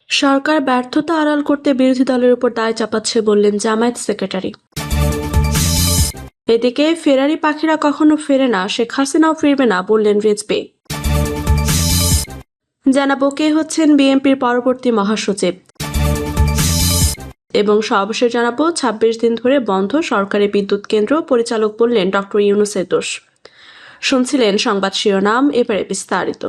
সরকার ব্যর্থতা আড়াল করতে বিরোধী দলের উপর দায় চাপাচ্ছে বললেন জামায়াত সেক্রেটারি। এদিকে ফেরারি পাখিরা কখনো ফেরে না, শেখ হাসিনাও ফিরবে না বললেন রিজভী। জানাবো কে হচ্ছেন বিএনপির পরবর্তী মহাসচিব এবং সর্বশেষ জানাবো ২৬ দিন ধরে বন্ধ সরকারি বিদ্যুৎ কেন্দ্র, পরিচালক বললেন ডক্টর ইউনূসের দোষ। শুনছিলেন সংবাদ শিরোনাম, এবারে বিস্তারিত।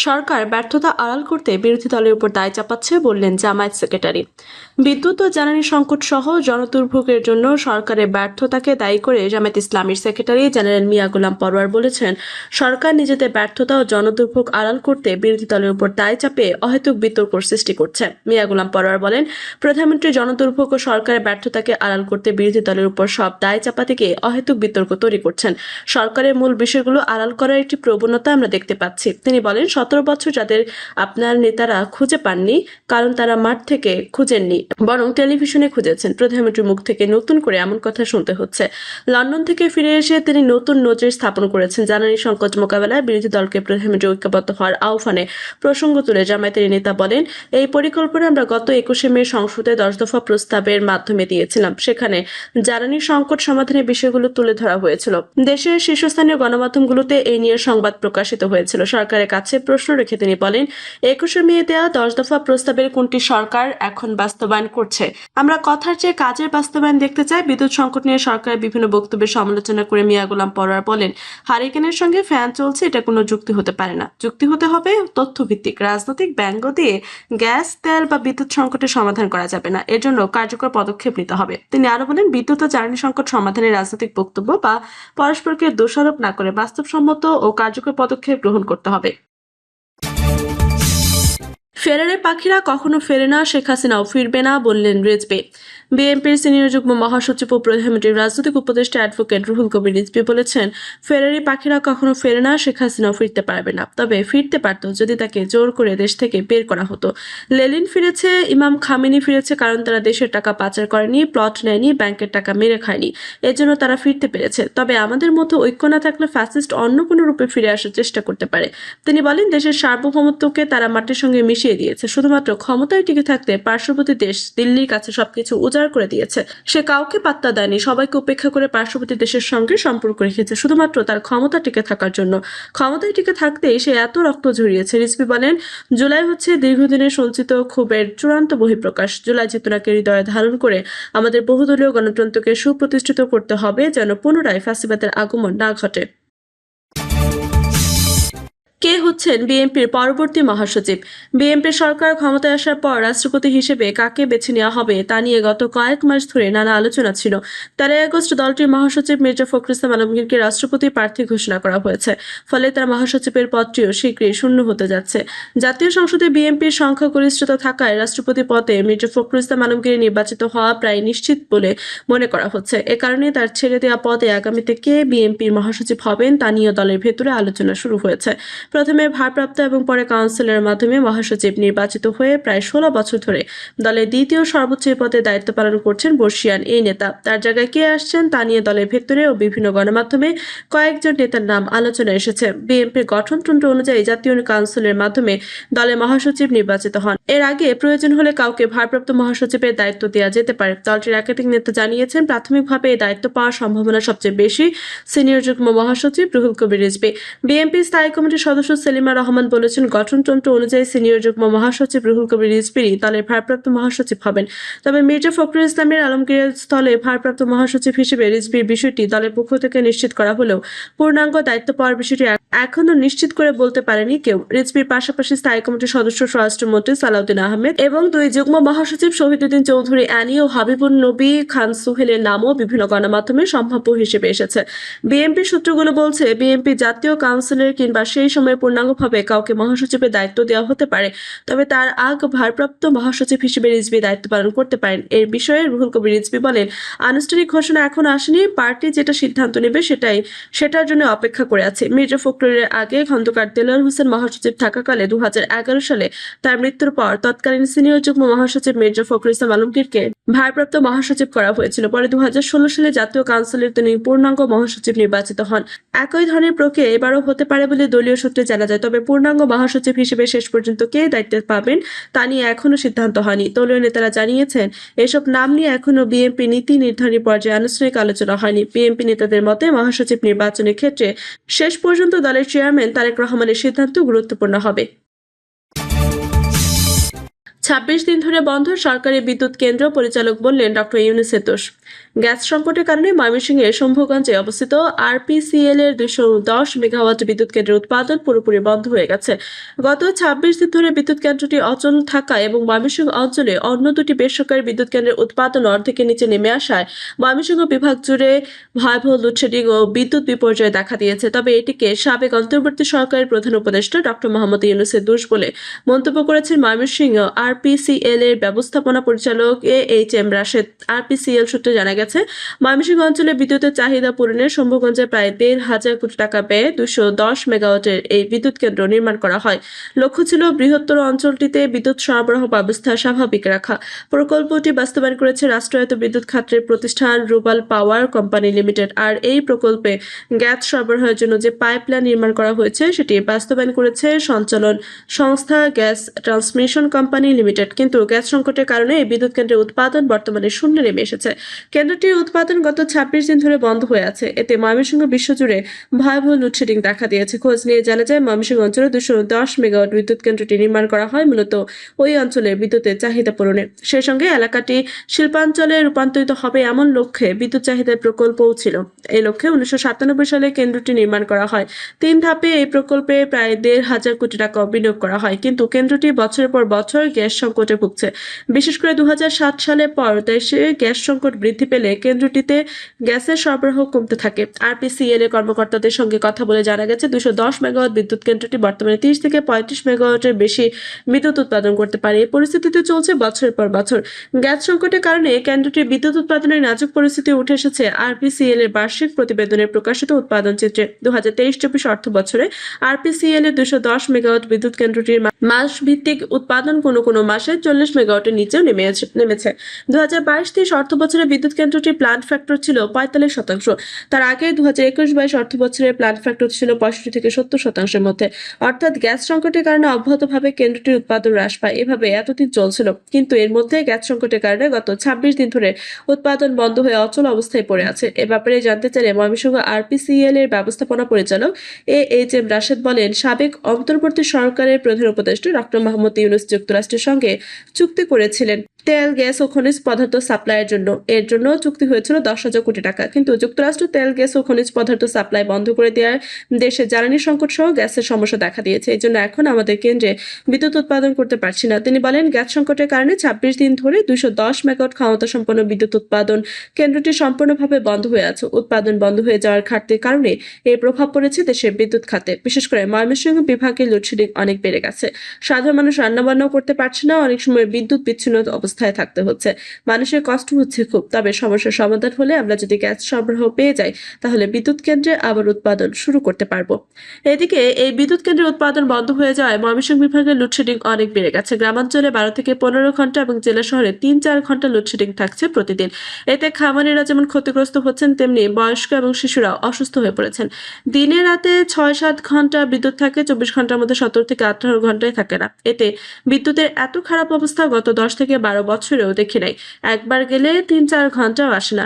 সরকার ব্যর্থতা আড়াল করতে বিরোধী দলের উপর দায় চাপাচ্ছে বললেন জামায়াত সেক্রেটারি। বিদ্যুৎ ও জ্বালানি সংকট সহ জনদুর্ভোগের জন্য সরকারের ব্যর্থতাকে দায়ী করে জামায়াত ইসলামীর সেক্রেটারি জেনারেল মিয়া গোলাম পরোয়ার বলেছেন, সরকার নিজেদের ব্যর্থতা ও জনদুর্ভোগ আড়াল করতে বিরোধী দলের উপর দায় চাপিয়ে অহেতুক বিতর্ক সৃষ্টি করছে। মিয়া গোলাম পরোয়ার বলেন, প্রধানমন্ত্রী জনদুর্ভোগ ও সরকারের ব্যর্থতাকে আড়াল করতে বিরোধী দলের উপর সব দায় চাপাতে গিয়ে অহেতুক বিতর্ক তৈরি করছেন। সরকারের মূল বিষয়গুলো আড়াল করার একটি প্রবণতা আমরা দেখতে পাচ্ছি। তিনি বলেন, 17 বছর যাদের আপনার নেতারা খুঁজে পাননি, কারণ তারা মাঠ থেকে খুঁজেননি, বরং টেলিভিশনে খুঁজেছেন। প্রধানমন্ত্রীর মুখ থেকে নতুন করে এমন কথা শুনতে হচ্ছে। লন্ডন থেকে ফিরে এসে তিনি নতুন নজির স্থাপন করেছেন। জ্বালানি সংকট মোকাবেলায় বিরোধী দলকে প্রধানমন্ত্রী ঐক্যবদ্ধ হওয়ার আহ্বানে প্রসঙ্গ তুলে জামায়াতের নেতা বলেন, এই পরিকল্পনা আমরা গত 21শে মে সংসদে 10 দফা প্রস্তাবের মাধ্যমে দিয়েছিলাম। সেখানে জ্বালানি সংকট সমাধানের বিষয়গুলো তুলে ধরা হয়েছিল। দেশের শীর্ষস্থানীয় গণমাধ্যমগুলোতে এই নিয়ে সংবাদ প্রকাশিত হয়েছিল। সরকারের কাছে প্রশ্ন রেখে তিনি বলেন, 21শে মে দেওয়া 10 দফা প্রস্তাবের কোনটি সরকার এখন বাস্তবায়ন করছে? আমরা কথার চেয়ে কাজের বাস্তবায়ন দেখতে চাই। বিদ্যুৎ সংকট নিয়ে সরকারের বিভিন্ন বক্তব্যের সমালোচনা করে মিয়া গোলাম পরোয়ার বলেন, হারিকেনের সঙ্গে ফ্যান চলছে, এটা কোনো যুক্তি হতে পারে না। যুক্তি হতে হবে তথ্যভিত্তিক। রাজনৈতিক ব্যঙ্গ দিয়ে গ্যাস, তেল বা বিদ্যুৎ সংকটের সমাধান করা যাবে না। এর জন্য কার্যকর পদক্ষেপ নিতে হবে। তিনি আরো বলেন, বিদ্যুৎ ও জ্বালানি সংকট সমাধানে রাজনৈতিক বক্তব্য বা পরস্পরকে দোষারোপ না করে বাস্তবসম্মত ও কার্যকর পদক্ষেপ গ্রহণ করতে হবে। ফেরারি পাখিরা কখনো ফেরে না, শেখ হাসিনাও ফিরবে না বললেন রিজভী। বিএনপির সিনিয়র যুগ্ম মহাসচিব ও প্রধানমন্ত্রীর রাজনৈতিক উপদেষ্টা অ্যাডভোকেট রুহুল কবির রিজভী বলেছেন, ফেরারি পাখিরা কখনো ফেরে না, শেখ হাসিনাও ফিরতে পারবে না। তবে ফিরতে পারত যদি তাকে জোর করে দেশ থেকে বের করা হতো। লেনিন ফিরেছে, ইমাম খামেনি ফিরেছে, কারণ তারা দেশের টাকা পাচার করেনি, প্লট নেয়নি, ব্যাংকের টাকা মেরে খায়নি। এজন্য তারা ফিরতে পেরেছে। তবে আমাদের মতো ঐক্য না থাকলে ফ্যাসিস্ট অন্য কোনো রূপে ফিরে আসার চেষ্টা করতে পারে। তিনি বলেন, দেশের সার্বভৌমত্বকে তারা মাটির সঙ্গে মিশিয়ে দিয়েছে। শুধুমাত্র ক্ষমতায় টিকে থাকতে পার্শ্ববর্তী দেশ দিল্লির কাছে সবকিছু উজাড় করে দিয়েছে। সে কাউকে পাত্তা দেয়নি, সবাইকে উপেক্ষা করে পার্শ্ববর্তী দেশের সঙ্গে সম্পর্ক রেখেছে শুধুমাত্র তার ক্ষমতা টিকে থাকার জন্য। ক্ষমতায় টিকে থাকতেই সে এত রক্ত ঝরিয়েছে। রিজভী বলেন, জুলাই হচ্ছে দীর্ঘদিনের সঞ্চিত ক্ষোভের চূড়ান্ত বহিঃপ্রকাশ। জুলাই চেতনাকে হৃদয়ে ধারণ করে আমাদের বহুদলীয় গণতন্ত্রকে সুপ্রতিষ্ঠিত করতে হবে, যেন পুনরায় ফ্যাসিবাদের আগমন না ঘটে। কে হচ্ছেন বিএনপির পরবর্তী মহাসচিব? বিএনপির সরকার ক্ষমতায় আসার পর রাষ্ট্রপতি হিসেবে কাকে বেছে নেওয়া হবে তা নিয়ে গত কয়েক মাস ধরে নানা আলোচনা ছিল। 13 আগস্ট দলটির মহাসচিব মির্জা ফখরুল ইসলাম আলমগীরকে রাষ্ট্রপতি প্রার্থী ঘোষণা করা হয়েছে। ফলে তার মহাসচিবের পদটিও শীঘ্রই শূন্য হতে যাচ্ছে। জাতীয় সংসদে বিএনপির সংখ্যাগরিষ্ঠতা থাকায় রাষ্ট্রপতি পদে মির্জা ফখরুল ইসলাম আলমগীর নির্বাচিত হওয়া প্রায় নিশ্চিত বলে মনে করা হচ্ছে। এ কারণে তার ছেড়ে দেওয়া পদে আগামীতে কে বিএনপির মহাসচিব হবেন তা নিয়ে দলের ভেতরে আলোচনা শুরু হয়েছে। প্রথমে ভারপ্রাপ্ত এবং পরে কাউন্সিলের মাধ্যমে মহাসচিব নির্বাচিত হয়ে প্রায় 16 বছর ধরে দলের দ্বিতীয় সর্বোচ্চ পদে দায়িত্ব পালন করছেন বর্ষিয়ান এই নেতা। তার জায়গায় কে আসছেন তা নিয়ে দলের ভেতরে ও বিভিন্ন গণমাধ্যমে কয়েকজন নেতার নাম আলোচনা এসেছে। বিএনপির গঠনতন্ত্র অনুযায়ী জাতীয় কাউন্সিলের মাধ্যমে দলের মহাসচিব নির্বাচিত হন। এর আগে প্রয়োজন হলে কাউকে ভারপ্রাপ্ত মহাসচিবের দায়িত্ব দেওয়া যেতে পারে। দলটির একাধিক নেতা জানিয়েছেন, প্রাথমিকভাবে এই দায়িত্ব পাওয়ার সম্ভাবনা সবচেয়ে বেশি সিনিয়র যুগ্ম মহাসচিব রুহুল কবির রিজভী। বিএনপি স্থায়ী কমিটির সদস্য সেলিমা রহমান বলেছেন, গঠনতন্ত্র অনুযায়ী সিনিয়র যুগ্ম মহাসচিব রুহুল কবির রিজভী দলের ভারপ্রাপ্ত মহাসচিব হবেন। তবে মির্জা ফখরুল ইসলামের আলমগীরের স্থলে ভারপ্রাপ্ত মহাসচিব হিসেবে রিজভীর বিষয়টি দলের পক্ষ থেকে নিশ্চিত করা হলেও পূর্ণাঙ্গ দায়িত্ব পাওয়ার বিষয়টি এখনো নিশ্চিত করে বলতে পারেনি কেউ। রিজভীর পাশাপাশি স্থায়ী কমিটির সদস্য স্বরাষ্ট্রমন্ত্রী সালাউদ্দিন আহমেদ এবং 2 যুগ্ম মহাসচিব শহীদুদ্দিন চৌধুরী অ্যানি ও হাবিবুন নবী খান সুহেলের নামও বিভিন্ন গণমাধ্যমে সম্ভাব্য হিসেবে এসেছে। বিএনপি সূত্রগুলো বলছে, বিএনপি জাতীয় কাউন্সিলের কিংবা সেই সময় পূর্ণাঙ্গভাবে কাউকে মহাসচিবের দায়িত্ব দেওয়া হতে পারে। তবে তার আগ ভারপ্রাপ্ত মহাসচিব হিসেবে রিজভী দায়িত্ব পালন করতে পারেন। এর বিষয়ে রুহুল কবির রিজভী বলেন, আনুষ্ঠানিক ঘোষণা এখন আসেনি। পার্টি যেটা সিদ্ধান্ত নেবে সেটার জন্য অপেক্ষা করে আছে। মির্জা ফখরুল ফেব্রুয়ারির আগে খন্দকার দেলোয়ার হোসেন মহাসচিব থাকাকালে 2011 সালে তার মৃত্যুর পর তৎকালীন সিনিয়র যুগ্ম মহাসচিব মির্জা ফখরুল ইসলাম আলমগীরকে ভারপ্রাপ্ত মহাসচিব করা হয়েছিল। পরে 2016 সালে জাতীয় কাউন্সিলের তিনি পূর্ণাঙ্গ মহাসচিব নির্বাচিত হন। একই ধরনের প্রক্রিয়া এবারও হতে পারে বলে দলীয় সূত্রে জানা যায়। তবে পূর্ণাঙ্গ মহাসচিব হিসেবে শেষ পর্যন্ত কে দায়িত্ব পাবেন তা নিয়ে এখনো সিদ্ধান্ত হয়নি। দলীয় নেতারা জানিয়েছেন, এসব নাম নিয়ে এখনো বিএনপি নীতি নির্ধারণী পর্যায়ে আনুষ্ঠানিক আলোচনা হয়নি। বিএনপি নেতাদের মতে মহাসচিব নির্বাচনের ক্ষেত্রে শেষ পর্যন্ত দলের চেয়ারম্যান তারেক রহমানের সিদ্ধান্ত গুরুত্বপূর্ণ হবে। 26 দিন ধরে বন্ধ সরকারি বিদ্যুৎ কেন্দ্র, পরিচালক বললেন ডক্টর ইউনূসের দোষ। গ্যাস সংকটের কারণে ময়মনসিংহের শম্ভুগঞ্জে অবস্থিত আরপিসিএল এর 210 মেগাওয়াট বিদ্যুৎ কেন্দ্রের উৎপাদন পুরোপুরি বন্ধ হয়ে গেছে। গত 26 দিন ধরে বিদ্যুৎ কেন্দ্রটি অচল থাকায় এবং ময়মনসিংহ অঞ্চলে অন্য দুটি বেসরকারি বিদ্যুৎ কেন্দ্রের উৎপাদন অর্ধেকের নিচে নেমে আসায় ময়মনসিংহ বিভাগ জুড়ে ভয়াবহ লোডশেডিং ও বিদ্যুৎ বিপর্যয় দেখা দিয়েছে। তবে এটিকে সাবেক অন্তর্বর্তী সরকারের প্রধান উপদেষ্টা ডক্টর মোহাম্মদ ইউনূসের দোষ বলে মন্তব্য করেছেন ময়মনসিংহ আরপিসিএল এর ব্যবস্থাপনা পরিচালক AHM রাশেদ। আরপিসিএল সূত্রে জানা গেছে, ময়মনসিংহ অঞ্চলে বিদ্যুতের চাহিদা পূরণে শম্ভুগঞ্জে প্রায় 1,500 কোটি টাকা ব্যয়ে 210 মেগাওয়াটের এই বিদ্যুৎ কেন্দ্র নির্মাণ করা হয়। লক্ষ্য ছিল বৃহত্তর অঞ্চলটিতে বিদ্যুৎ সরবরাহ ব্যবস্থা স্বাভাবিক রাখা। প্রকল্পটি বাস্তবায়ন করেছে রাষ্ট্রায়ত্ত বিদ্যুৎ খাতের প্রতিষ্ঠান রুবাল পাওয়ার কোম্পানি লিমিটেড। আর এই প্রকল্পে গ্যাস সরবরাহের জন্য যে পাইপলাইন নির্মাণ করা হয়েছে সেটি বাস্তবায়ন করেছে সঞ্চালন সংস্থা গ্যাস ট্রান্সমিশন কোম্পানি লিমিটেড। কিন্তু গ্যাস সংকটের কারণে এই বিদ্যুৎ কেন্দ্রের উৎপাদন বর্তমানে শূন্যে নেমে এসেছে। কেন্দ্রটির উৎপাদন গত 26 দিন ধরে বন্ধ হয়ে আছে। এতে ময়মনসিংহ বিশ্বজুড়ে ভয়াবহ লোডশেডিং দেখা দিয়েছে। খোঁজ নিয়ে জানা যায়, ময়মনসিংহ অঞ্চলে 210 মেগাওয়াট বিদ্যুৎ কেন্দ্রটি নির্মাণ করা হয় মূলত ওই অঞ্চলের বিদ্যুতের চাহিদা পূরণে। সেই সঙ্গে এলাকাটি শিল্পাঞ্চলে রূপান্তরিত হবে এমন লক্ষ্যে বিদ্যুৎ চাহিদার প্রকল্পও ছিল। এই লক্ষ্যে 1997 সালে কেন্দ্রটি নির্মাণ করা হয়। 3 ধাপে এই প্রকল্পে প্রায় 1,500 কোটি টাকা বিনিয়োগ করা হয়। কিন্তু কেন্দ্রটি বছরের পর বছর গ্যাস সংকটে ভুগছে। বিশেষ করে 2007 সালের পর দেশে গ্যাস সংকট বৃদ্ধি পেলে কেন্দ্রটিতে গ্যাসের সরবরাহ কমতে থাকে। আরপিসিএল এর কর্মকর্তাদের সঙ্গে কথা বলে জানা গেছে, 210 মেগাওয়াট বিদ্যুৎ কেন্দ্রটি বর্তমানে 30 থেকে 35 মেগাওয়াটের বেশি বিদ্যুৎ উৎপাদন করতে পারে। এই পরিস্থিতিতে চলছে বছরের পর বছর। গ্যাস সংকটের কারণে কেন্দ্রটির বিদ্যুৎ উৎপাদনের নাজুক পরিস্থিতি উঠে এসেছে আরপিসিএল এর বার্ষিক প্রতিবেদনে প্রকাশিত উৎপাদন চিত্রে। 2023-24 অর্থ বছরে আরপিসিএল এর 210 মেগাওয়াট বিদ্যুৎ কেন্দ্রটির মাস ভিত্তিক উৎপাদন কোনো মাসে 40 মেগাওয়াটের নিচেও নেমেছে। 2022-23 অর্থ বছরে বিদ্যুৎ কেন্দ্রটির প্ল্যান্ট ফ্যাক্টর ছিল 45%। তার আগে 2021-22 অর্থ বছরে প্ল্যান্ট ফ্যাক্টর ছিল 65 থেকে 70%-এর মধ্যে। অর্থাৎ গ্যাস সংকটের কারণে অব্যাহতভাবে কেন্দ্রটির উৎপাদন হ্রাস পায়। এভাবে এতদিন চলছিল। কিন্তু এর মধ্যে গ্যাস সংকটের কারণে গত 26 দিন ধরে উৎপাদন বন্ধ হয়ে অচল অবস্থায় পড়ে আছে। এ ব্যাপারে জানতে চাইলে ময়মনসিংহ আরপিসিএল এর ব্যবস্থাপনা পরিচালক AHM রাশেদ বলেন, সাবেক অন্তর্বর্তী সরকারের প্রধান উপদেষ্টা ডক্টর মোহাম্মদ ইউনূস যুক্তরাষ্ট্রের সঙ্গে চুক্তি করেছিলেন তেল, গ্যাস ও খনিজ পদার্থ সাপ্লাইয়ের জন্য। এর জন্য চুক্তি হয়েছিল 10,000 কোটি টাকা। কিন্তু যুক্তরাষ্ট্র তেল, গ্যাস ও খনিজ পদার্থ সাপ্লাই বন্ধ করে দেওয়ার দেশে জ্বালানি সংকট সহ গ্যাসের সমস্যা দেখা দিয়েছে। এই জন্য এখন আমাদের কেন্দ্রে বিদ্যুৎ উৎপাদন করতে পারছি না। তিনি বলেন, গ্যাস সংকটের কারণে 26 দিন ধরে 210 মেগাওয়াট ক্ষমতা সম্পন্ন বিদ্যুৎ উৎপাদন কেন্দ্রটি সম্পূর্ণভাবে বন্ধ হয়ে আছে। উৎপাদন বন্ধ হয়ে যাওয়ার ঘাটতির কারণে এর প্রভাব পড়েছে দেশের বিদ্যুৎ খাতে। বিশেষ করে ময়মনসিংহ বিভাগে লোডশেডিং অনেক বেড়ে গেছে। সাধারণ মানুষ রান্নাবান্নাও করতে পারছে না। অনেক সময় বিদ্যুৎ বিচ্ছিন্ন অবস্থায় থাকতে হচ্ছে। মানুষের কষ্ট হচ্ছে খুব। তবে সমস্যার সমাধান হলে আমরা যদি গ্যাস সরবরাহ পেয়ে যাই তাহলে বিদ্যুৎ কেন্দ্রে আবার উৎপাদন শুরু করতে পারবো। এদিকে এই বিদ্যুৎ কেন্দ্রের উৎপাদন বন্ধ হয়ে যাওয়ায় ময়মনসিংহ বিভাগের লোডশেডিং অনেক বেড়ে গেছে। গ্রামাঞ্চলে 12 থেকে 15 ঘন্টা এবং জেলা শহরে 3-4 ঘন্টা লোডশেডিং থাকছে প্রতিদিন। এতে খামারিরা যেমন ক্ষতিগ্রস্ত হচ্ছেন, তেমনি বয়স্ক এবং শিশুরা অসুস্থ হয়ে পড়েছেন। দিনে রাতে 6-7 ঘন্টা বিদ্যুৎ থাকে, 24 ঘন্টার মধ্যে 17 থেকে 18 ঘন্টায় থাকে না। এতে বিদ্যুতের এত খারাপ অবস্থা গত 10 থেকে 12 বছরেও দেখি নাই। একবার গেলে 3-4 ঘন্টাও আসে না,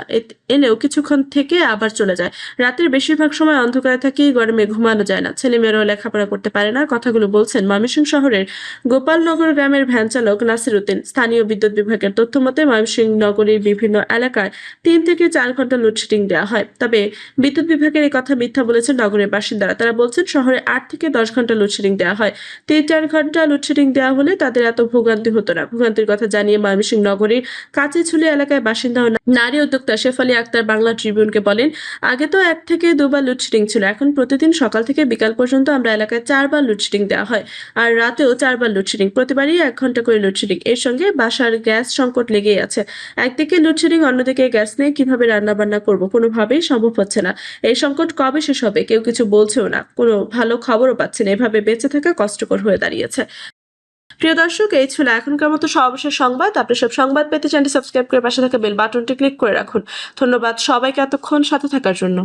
এলেও কিছুক্ষণ থেকে আবার চলে যায়। রাতের বেশিরভাগ সময় অন্ধকারে থাকি, গরমে ঘুমানো যায় না, ছেলেমেয়েরাও লেখাপড়া করতে পারে না। কথাগুলো বলছেন ময়মনসিংহ শহরের গোপালনগর গ্রামের ভ্যান চালক নাসির উদ্দিন। স্থানীয় বিদ্যুৎ বিভাগের তথ্য মতে ময়মনসিংহ নগরীর বিভিন্ন এলাকায় 3 থেকে 4 ঘন্টা লোডশেডিং দেওয়া হয়। তবে বিদ্যুৎ বিভাগের এই কথা মিথ্যা বলেছেন নগরের বাসিন্দারা। তারা বলছেন শহরে 8 থেকে 10 ঘন্টা লোডশেডিং দেওয়া হয়। 3-4 ঘন্টা লোডশেডিং দেওয়া হলে তাদের এত ভোগান্তি হতো না। ভোগান্তির কথা জানিয়ে ময়মনসিংহ নগরীর কাঁচিছুলি এলাকায় বাসিন্দা ও নারী উদ্যোক্তা শেফালী আক্তার বাংলা ট্রিবিউনকে বলেন, আগে তো 1 থেকে 2 বার লোডশেডিং ছিল, এখন প্রতিদিন সকাল থেকে বিকাল পর্যন্ত আমরা এলাকায় 4 বার লোডশেডিং দেওয়া হয়, আর রাতেও 4 বার লোডশেডিং, প্রতিবারই 1 ঘন্টা করে লোডশেডিং। এর সঙ্গে বাসার গ্যাস সংকট লেগেই আছে। একদিকে লোডশেডিং, অন্যদিকে গ্যাস নেই, কিভাবে রান্না বান্না করবো, কোনোভাবেই সম্ভব হচ্ছে না। এই সংকট কবে শেষ হবে কেউ কিছু বলছেও না, কোনো ভালো খবরও পাচ্ছি না। এভাবে বেঁচে থাকা কষ্টকর হয়ে দাঁড়িয়েছে। প্রিয় দর্শক, এই ছিল এখনকার মতো সর্বশেষ সংবাদ। আপনি সব সংবাদ পেতে চ্যানেলটি সাবস্ক্রাইব করে পাশে থাকা বেল বাটনটি ক্লিক করে রাখুন। ধন্যবাদ সবাইকে এতক্ষণ সাথে থাকার জন্য।